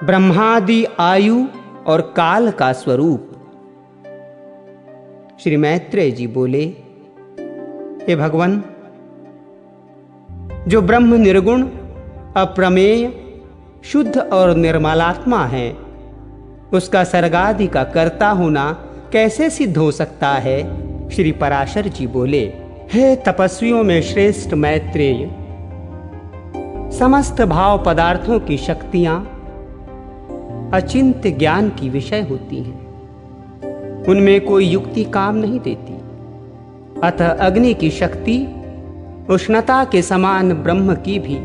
ब्रह्मादि आयु और काल का स्वरूप। श्री मैत्रेय जी बोले, हे भगवान, जो ब्रह्म निर्गुण, अप्रमेय, शुद्ध और निर्मलात्मा है, उसका सर्गादि का कर्ता होना कैसे सिद्ध हो सकता है? श्री पराशर जी बोले, हे तपस्वियों में श्रेष्ठ मैत्रेय, समस्त भाव पदार्थों की शक्तियां अचिंत्य ज्ञान की विषय होती हैं। उनमें कोई युक्ति काम नहीं देती। अतः अग्नि की शक्ति उष्णता के समान ब्रह्म की भी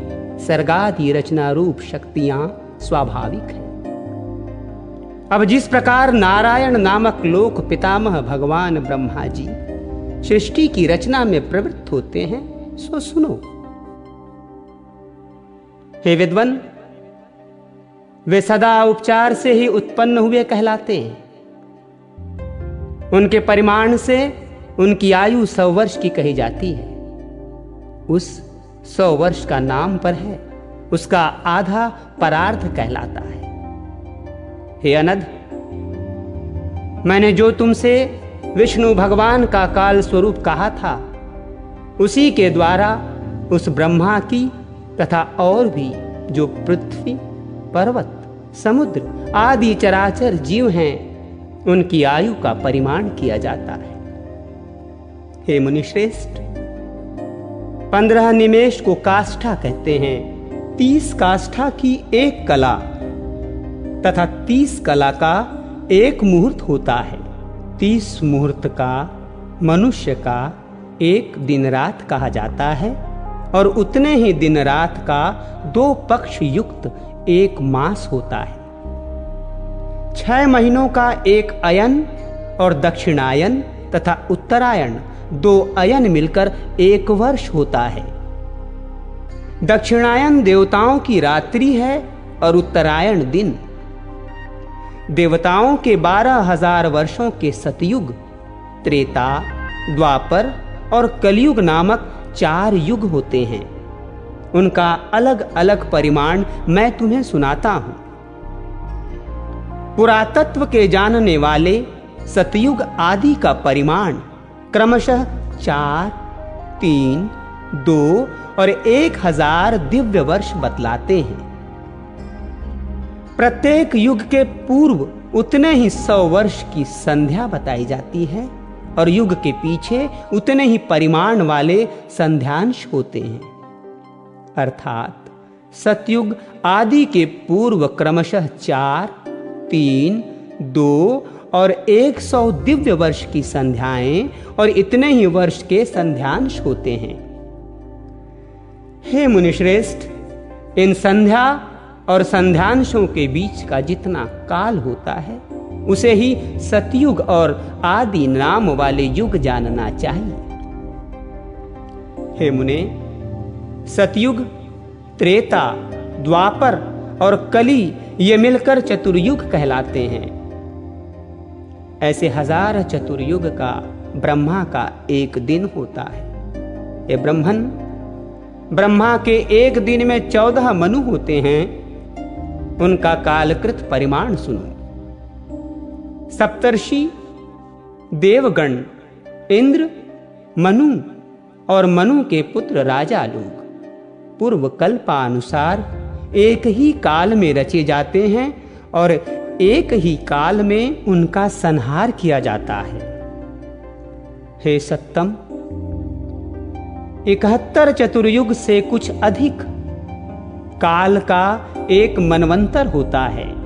सर्गादि रचना रूप शक्तियां स्वाभाविक हैं। अब जिस प्रकार नारायण नामक लोक पितामह भगवान ब्रह्मा जी सृष्टि की रचना में प्रवृत्त होते हैं, सो सुनो। हे विद्वान, वे सदा उपचार से ही उत्पन्न हुए कहलाते हैं। उनके परिमाण से उनकी आयु 100 वर्ष की कही जाती है। उस 100 वर्ष का नाम पर है, उसका आधा परार्ध कहलाता है। हे अनध, मैंने जो तुमसे विष्णु भगवान का काल स्वरूप कहा था, उसी के द्वारा उस ब्रह्मा की तथा और भी जो पृथ्वी, पर्वत, समुद्र आदि चराचर जीव हैं, उनकी आयु का परिमाण किया जाता है। हे मुनिश्रेष्ठ, 15 निमेष को काष्ठा कहते हैं। 30 काष्ठा की एक कला तथा 30 कला का एक मुहूर्त होता है। 30 मुहूर्त का मनुष्य का एक दिन रात कहा जाता है और उतने ही दिन रात का 2 पक्ष युक्त एक मास होता है। 6 महीनों का एक अयन और दक्षिणायन तथा उत्तरायण 2 अयन मिलकर 1 वर्ष होता है। दक्षिणायन देवताओं की रात्रि है और उत्तरायण दिन। देवताओं के 12,000 वर्षों के सतयुग, त्रेता, द्वापर और कलयुग नामक 4 युग होते हैं। उनका अलग अलग परिमाण मैं तुम्हें सुनाता हूं। पुरातत्व के जानने वाले सतयुग आदि का परिमाण क्रमशः 4, 3, 2 और 1000 दिव्य वर्ष बतलाते हैं। प्रत्येक युग के पूर्व उतने ही 100 वर्ष की संध्या बताई जाती है और युग के पीछे उतने ही परिमाण वाले संध्यांश होते हैं। अर्थात सतयुग आदि के पूर्व क्रमशः 4, 3, 2 और 100 दिव्य वर्ष की संध्याएं और इतने ही वर्ष के संध्यांश होते हैं। हे मुनिश्रेष्ठ, इन संध्या और संध्यांशों के बीच का जितना काल होता है, उसे ही सतयुग और आदि नाम वाले युग जानना चाहिए। हे मुने, सतयुग, त्रेता, द्वापर और कली ये मिलकर चतुर्युग कहलाते हैं। ऐसे 1000 चतुर्युग का ब्रह्मा का एक दिन होता है। ये ब्रह्मन, ब्रह्मा के एक दिन में 14 मनु होते हैं। उनका कालकृत परिमाण सुनो। सप्तर्षि, देवगण, इंद्र, मनु और मनु के पुत्र राजा लोग पूर्व कल्पानुसार एक ही काल में रचे जाते हैं और एक ही काल में उनका संहार किया जाता है। हे सत्तम, 71 चतुर्युग से कुछ अधिक काल का एक मनवंतर होता है।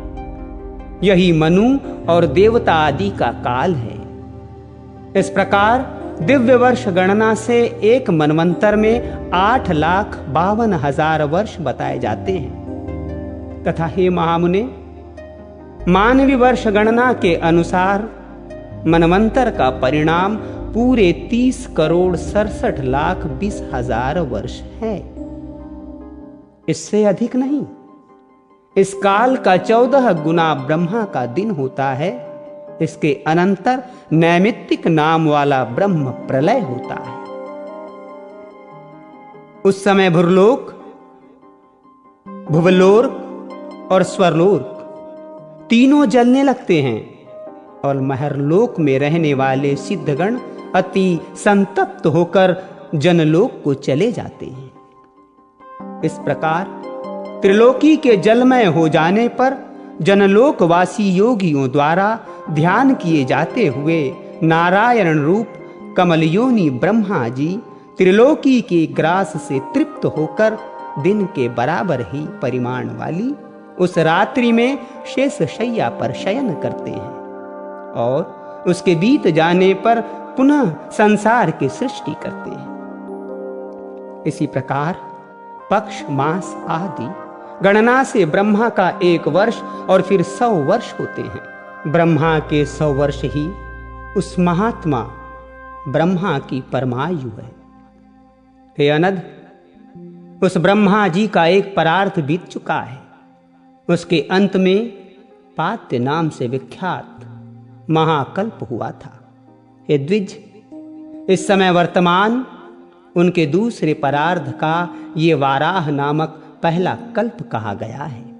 यही मनु और देवता आदि का काल है। इस प्रकार दिव्य वर्ष गणना से एक मनवंतर में 8,52,000 वर्ष बताए जाते हैं। तथा हे महामुने, मानवीय वर्ष गणना के अनुसार मनवंतर का परिणाम पूरे 30,67,20,000 वर्ष है। इससे अधिक नहीं। इस काल का 14 गुना ब्रह्मा का दिन होता है। इसके अनंतर नैमित्तिक नाम वाला ब्रह्म प्रलय होता है। उस समय भूलोक भुवलोक और स्वरलोक तीनों जलने लगते हैं और महरलोक में रहने वाले सिद्धगण अति संतप्त होकर जनलोक को चले जाते हैं। इस प्रकार त्रिलोकी के जलमय हो जाने पर जनलोकवासी योगियों द्वारा ध्यान किए जाते हुए नारायण रूप कमलयोनि ब्रह्मा जी त्रिलोकी के ग्रास से तृप्त होकर दिन के बराबर ही परिमाण वाली उस रात्रि में शेष शैया पर शयन करते हैं और उसके बीत जाने पर पुनः संसार की सृष्टि करते हैं। इसी प्रकार पक्ष मास आदि गणना से ब्रह्मा का 1 वर्ष और फिर 100 वर्ष होते हैं। ब्रह्मा के 100 वर्ष ही उस महात्मा ब्रह्मा की परमायु है। हे अनध, उस ब्रह्मा जी का एक परार्थ बीत चुका है। उसके अंत में पात्य नाम से विख्यात महाकल्प हुआ था। हे द्विज, इस समय वर्तमान उनके दूसरे परार्ध का ये वाराह नामक पहला कल्प कहा गया है।